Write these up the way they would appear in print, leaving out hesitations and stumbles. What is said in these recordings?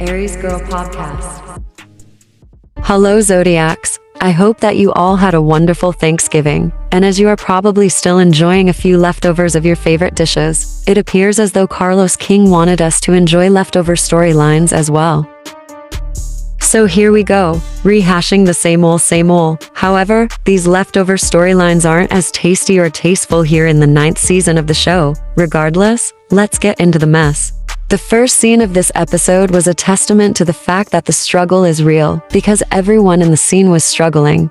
Aries Girl Podcast. Hello Zodiacs, I hope that you all had a wonderful Thanksgiving, and as you are probably still enjoying a few leftovers of your favorite dishes, it appears as though Carlos King wanted us to enjoy leftover storylines as well. So here we go, rehashing the same old. However, these leftover storylines aren't as tasty or tasteful here in the 9th season of the show. Regardless, let's get into the mess. The first scene of this episode was a testament to the fact that the struggle is real, because everyone in the scene was struggling.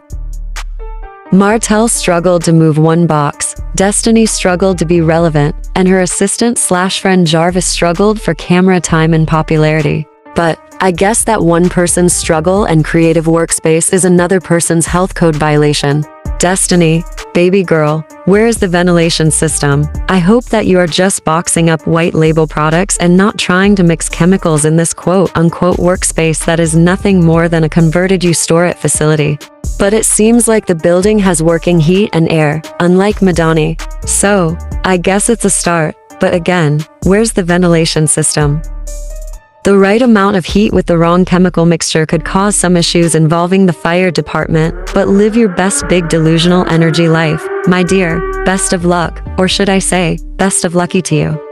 Martell struggled to move one box, Destiny struggled to be relevant, and her assistant/friend Jarvis struggled for camera time and popularity. But I guess that one person's struggle and creative workspace is another person's health code violation. Destiny, baby girl, where is the ventilation system? I hope that you are just boxing up white label products and not trying to mix chemicals in this quote-unquote workspace that is nothing more than a converted you-store-it facility. But it seems like the building has working heat and air, unlike Madani. So, I guess it's a start, but again, where's the ventilation system? The right amount of heat with the wrong chemical mixture could cause some issues involving the fire department, but live your best big delusional energy life, my dear. Best of luck, or should I say, best of lucky to you.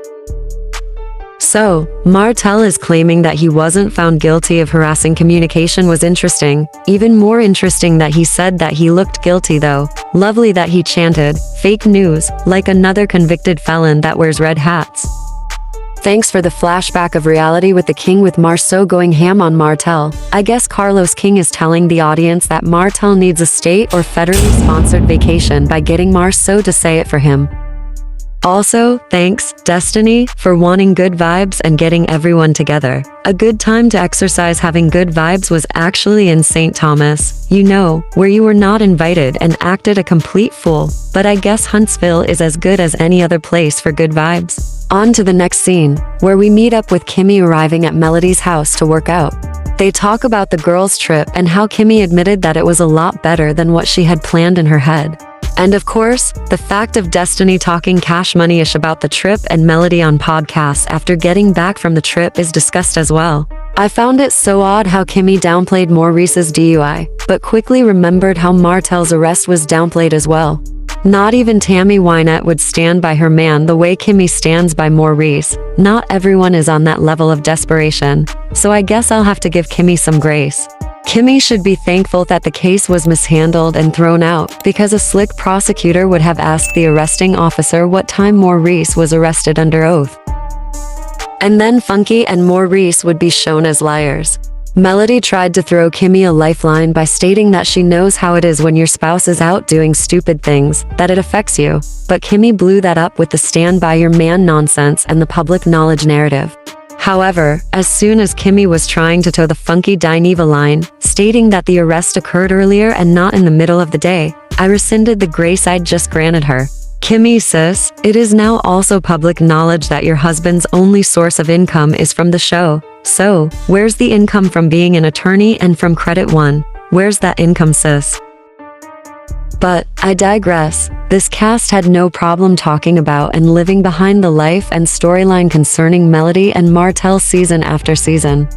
So, Martell is claiming that he wasn't found guilty of harassing communication was interesting. Even more interesting that he said that he looked guilty though. Lovely that he chanted, fake news, like another convicted felon that wears red hats. Thanks for the flashback of reality with the king with Marceau going ham on Martell. I guess Carlos King is telling the audience that Martell needs a state or federally sponsored vacation by getting Marceau to say it for him. Also, thanks, Destiny, for wanting good vibes and getting everyone together. A good time to exercise having good vibes was actually in St. Thomas, you know, where you were not invited and acted a complete fool. But I guess Huntsville is as good as any other place for good vibes. On to the next scene, where we meet up with Kimmy arriving at Melody's house to work out. They talk about the girls' trip and how Kimmy admitted that it was a lot better than what she had planned in her head. And of course, the fact of Destiny talking cash money-ish about the trip and Melody on podcasts after getting back from the trip is discussed as well. I found it so odd how Kimmy downplayed Maurice's DUI, but quickly remembered how Martell's arrest was downplayed as well. Not even Tammy Wynette would stand by her man the way Kimmy stands by Maurice. Not everyone is on that level of desperation, so I guess I'll have to give Kimmy some grace. Kimmy should be thankful that the case was mishandled and thrown out, because a slick prosecutor would have asked the arresting officer what time Maurice was arrested under oath. And then Funky and Maurice would be shown as liars. Melody tried to throw Kimmy a lifeline by stating that she knows how it is when your spouse is out doing stupid things, that it affects you, but Kimmy blew that up with the stand by your man nonsense and the public knowledge narrative. However, as soon as Kimmy was trying to toe the Funky Dineva line, stating that the arrest occurred earlier and not in the middle of the day, I rescinded the grace I'd just granted her. Kimmy sis, it is now also public knowledge that your husband's only source of income is from the show. So, where's the income from being an attorney and from Credit One? Where's that income, sis? But, I digress. This cast had no problem talking about and living behind the life and storyline concerning Melody and Martell season after season.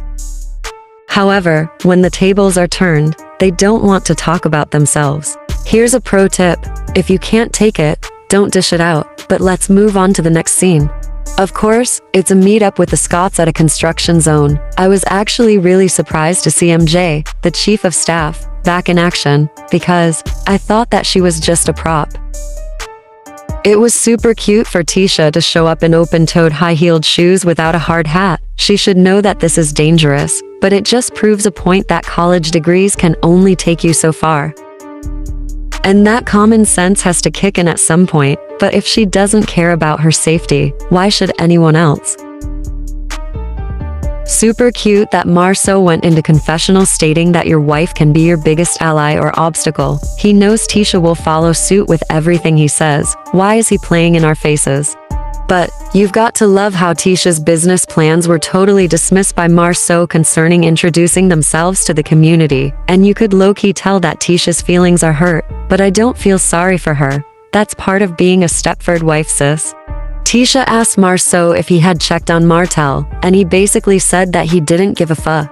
However, when the tables are turned, they don't want to talk about themselves. Here's a pro tip. If you can't take it, don't dish it out, but let's move on to the next scene. Of course, it's a meet-up with the Scotts at a construction zone. I was actually really surprised to see MJ, the chief of staff, back in action, because I thought that she was just a prop. It was super cute for Tisha to show up in open-toed high-heeled shoes without a hard hat. She should know that this is dangerous, but it just proves a point that college degrees can only take you so far. And that common sense has to kick in at some point, but if she doesn't care about her safety, why should anyone else? Super cute that Marceau went into confessional stating that your wife can be your biggest ally or obstacle. He knows Tisha will follow suit with everything he says. Why is he playing in our faces? But, you've got to love how Tisha's business plans were totally dismissed by Marceau concerning introducing themselves to the community, and you could low-key tell that Tisha's feelings are hurt, but I don't feel sorry for her. That's part of being a Stepford wife, sis. Tisha asked Marceau if he had checked on Martel, and he basically said that he didn't give a fuck.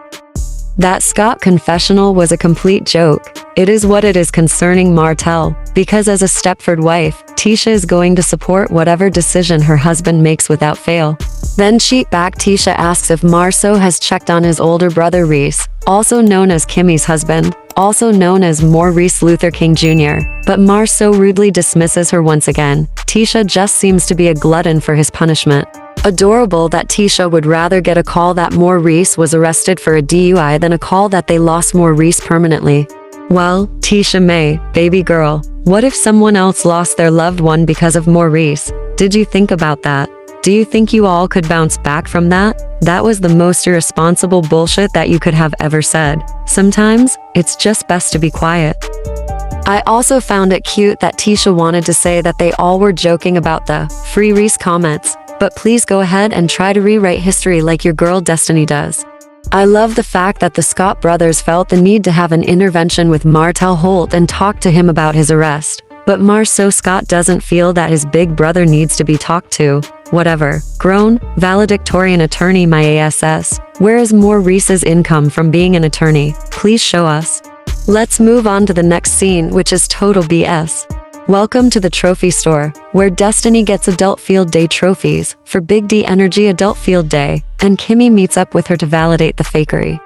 That Scott confessional was a complete joke. It is what it is concerning Martel, because as a Stepford wife, Tisha is going to support whatever decision her husband makes without fail. Then cheat back Tisha asks if Marceau has checked on his older brother Reese, also known as Kimmy's husband, also known as Maurice Luther King Jr., but Marceau rudely dismisses her once again. Tisha just seems to be a glutton for his punishment. Adorable that Tisha would rather get a call that Maurice was arrested for a DUI than a call that they lost Maurice permanently. Well, Tisha May, baby girl, what if someone else lost their loved one because of Maurice? Did you think about that? Do you think you all could bounce back from that? That was the most irresponsible bullshit that you could have ever said. Sometimes, it's just best to be quiet. I also found it cute that Tisha wanted to say that they all were joking about the free Reese comments, but please go ahead and try to rewrite history like your girl Destiny does. I love the fact that the Scott brothers felt the need to have an intervention with Martel Holt and talk to him about his arrest. But Marceau Scott doesn't feel that his big brother needs to be talked to. Whatever. Grown, valedictorian attorney my ass. Where is Maurice's income from being an attorney? Please show us. Let's move on to the next scene, which is total BS. Welcome to the trophy store, where Destiny gets Adult Field Day trophies for Big D Energy Adult Field Day, and Kimmy meets up with her to validate the fakery.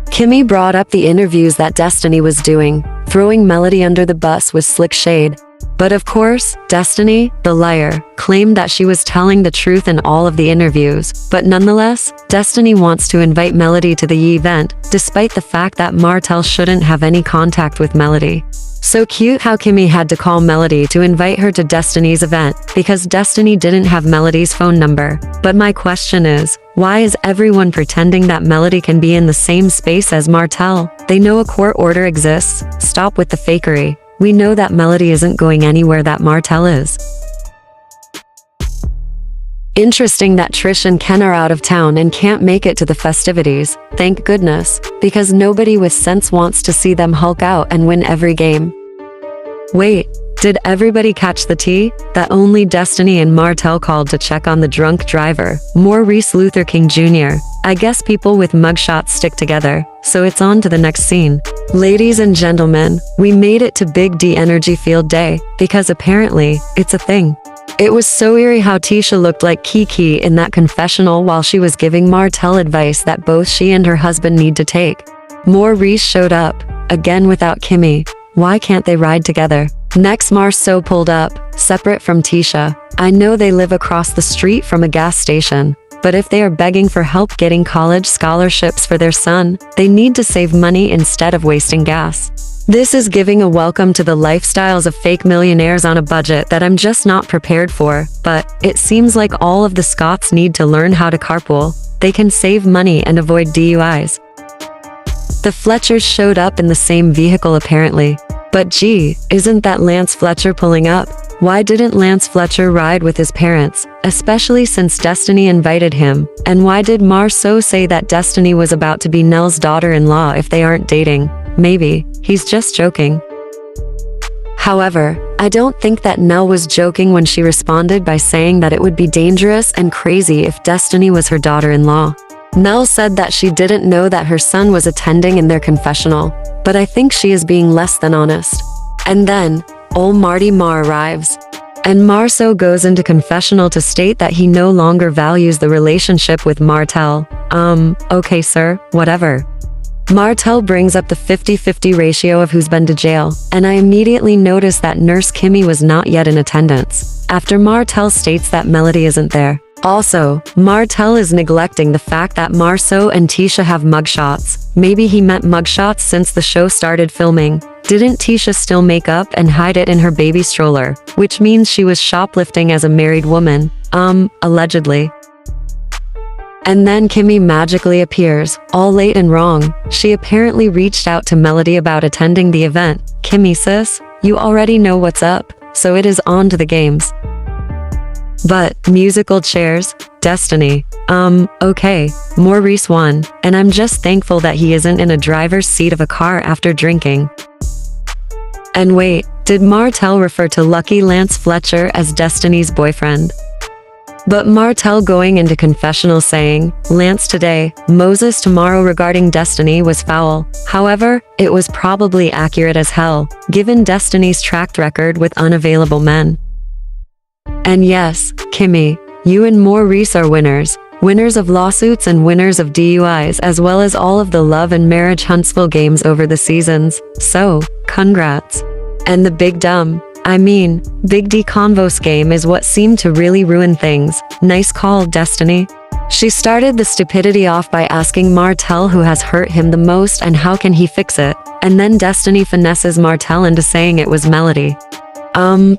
Kimmy brought up the interviews that Destiny was doing, throwing Melody under the bus with slick shade. But of course, Destiny, the liar, claimed that she was telling the truth in all of the interviews. But nonetheless, Destiny wants to invite Melody to the event, despite the fact that Martel shouldn't have any contact with Melody. So cute how Kimmy had to call Melody to invite her to Destiny's event, because Destiny didn't have Melody's phone number. But my question is, why is everyone pretending that Melody can be in the same space as Martel? They know a court order exists. Stop with the fakery. We know that Melody isn't going anywhere that Martel is. Interesting that Trish and Ken are out of town and can't make it to the festivities. Thank goodness, because nobody with sense wants to see them Hulk out and win every game. Wait, did everybody catch the tea? That only Destiny and Martel called to check on the drunk driver, Maurice Luther King Jr. I guess people with mugshots stick together, so it's on to the next scene. Ladies and gentlemen, we made it to Big D Energy Field Day, because apparently, it's a thing. It was so eerie how Tisha looked like Kiki in that confessional while she was giving Martel advice that both she and her husband need to take. Maurice showed up, again without Kimmy. Why can't they ride together? Next, Marceau pulled up, separate from Tisha. I know they live across the street from a gas station, but if they are begging for help getting college scholarships for their son, they need to save money instead of wasting gas. This is giving a welcome to the lifestyles of fake millionaires on a budget that I'm just not prepared for, but it seems like all of the Scotts need to learn how to carpool. They can save money and avoid DUIs. The Fletchers showed up in the same vehicle apparently. But gee, isn't that Lance Fletcher pulling up? Why didn't Lance Fletcher ride with his parents, especially since Destiny invited him? And why did Marceau say that Destiny was about to be Nell's daughter-in-law if they aren't dating? Maybe he's just joking. However, I don't think that Nell was joking when she responded by saying that it would be dangerous and crazy if Destiny was her daughter-in-law. Nell said that she didn't know that her son was attending in their confessional, but I think she is being less than honest. And then, old Marty Ma arrives. And Marceau goes into confessional to state that he no longer values the relationship with Martel. Okay sir, whatever. Martel brings up the 50-50 ratio of who's been to jail, and I immediately noticed that Nurse Kimmy was not yet in attendance, after Martel states that Melody isn't there. Also, Martel is neglecting the fact that Marceau and Tisha have mugshots. Maybe he meant mugshots since the show started filming. Didn't Tisha still make up and hide it in her baby stroller, which means she was shoplifting as a married woman? Allegedly. And then Kimmy magically appears, all late and wrong. She apparently reached out to Melody about attending the event. Kimmy sis, you already know what's up, so it is on to the games. But, musical chairs, Destiny. Okay, Maurice won, and I'm just thankful that he isn't in a driver's seat of a car after drinking. And wait, did Martel refer to Lucky Lance Fletcher as Destiny's boyfriend? But Martell going into confessional saying, Lance today, Moses tomorrow regarding Destiny was foul. However, it was probably accurate as hell, given Destiny's track record with unavailable men. And yes, Kimmy, you and Maurice are winners. Winners of lawsuits and winners of DUIs, as well as all of the love and marriage Huntsville games over the seasons. So, congrats. And the Big D Convos game is what seemed to really ruin things. Nice call, Destiny. She started the stupidity off by asking Martell who has hurt him the most and how can he fix it, and then Destiny finesses Martell into saying it was Melody.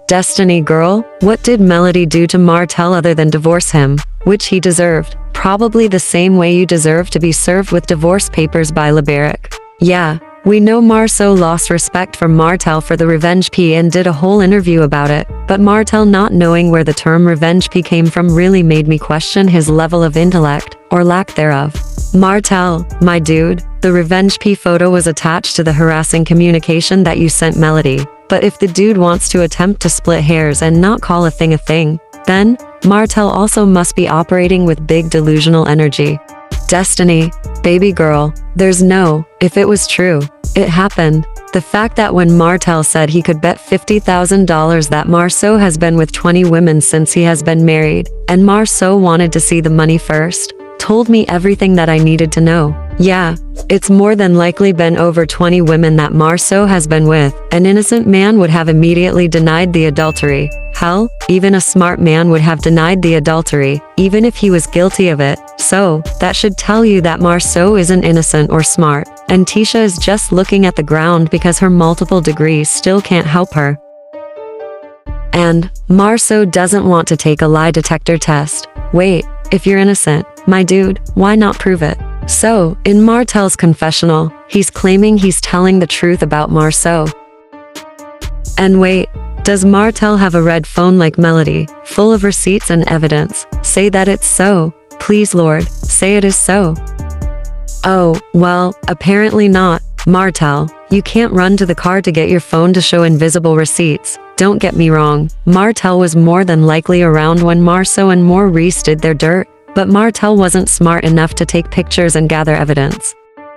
Destiny girl, what did Melody do to Martell other than divorce him, which he deserved? Probably the same way you deserve to be served with divorce papers by Liberic. Yeah, we know Marceau lost respect for Martell for the Revenge P and did a whole interview about it, but Martell not knowing where the term Revenge P came from really made me question his level of intellect, or lack thereof. Martell, my dude, the Revenge P photo was attached to the harassing communication that you sent Melody. But if the dude wants to attempt to split hairs and not call a thing, then Martell also must be operating with big delusional energy. Destiny, baby girl, there's no, if it was true, it happened. The fact that when Martell said he could bet $50,000 that Marceau has been with 20 women since he has been married, and Marceau wanted to see the money first, told me everything that I needed to know. Yeah, it's more than likely been over 20 women that Marceau has been with. An innocent man would have immediately denied the adultery. Hell, even a smart man would have denied the adultery, even if he was guilty of it. So, that should tell you that Marceau isn't innocent or smart, and Tisha is just looking at the ground because her multiple degrees still can't help her. And Marceau doesn't want to take a lie detector test. Wait, if you're innocent, my dude, why not prove it? So, in Martell's confessional, he's claiming he's telling the truth about Marceau. And wait, does Martell have a red phone like Melody, full of receipts and evidence? Say that it's so. Please, Lord, say it is so. Oh, well, apparently not. Martell, you can't run to the car to get your phone to show invisible receipts. Don't get me wrong, Martell was more than likely around when Marceau and Maurice did their dirt. But Martell wasn't smart enough to take pictures and gather evidence.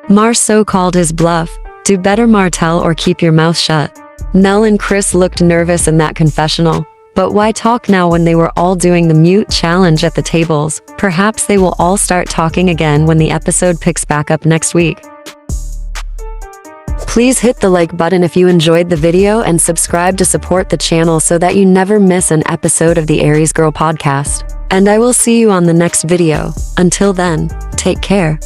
Marceau called his bluff. Do better, Martell, or keep your mouth shut. Nell and Chris looked nervous in that confessional. But why talk now when they were all doing the mute challenge at the tables? Perhaps they will all start talking again when the episode picks back up next week. Please hit the like button if you enjoyed the video and subscribe to support the channel so that you never miss an episode of the Aries Girl podcast. And I will see you on the next video. Until then, take care.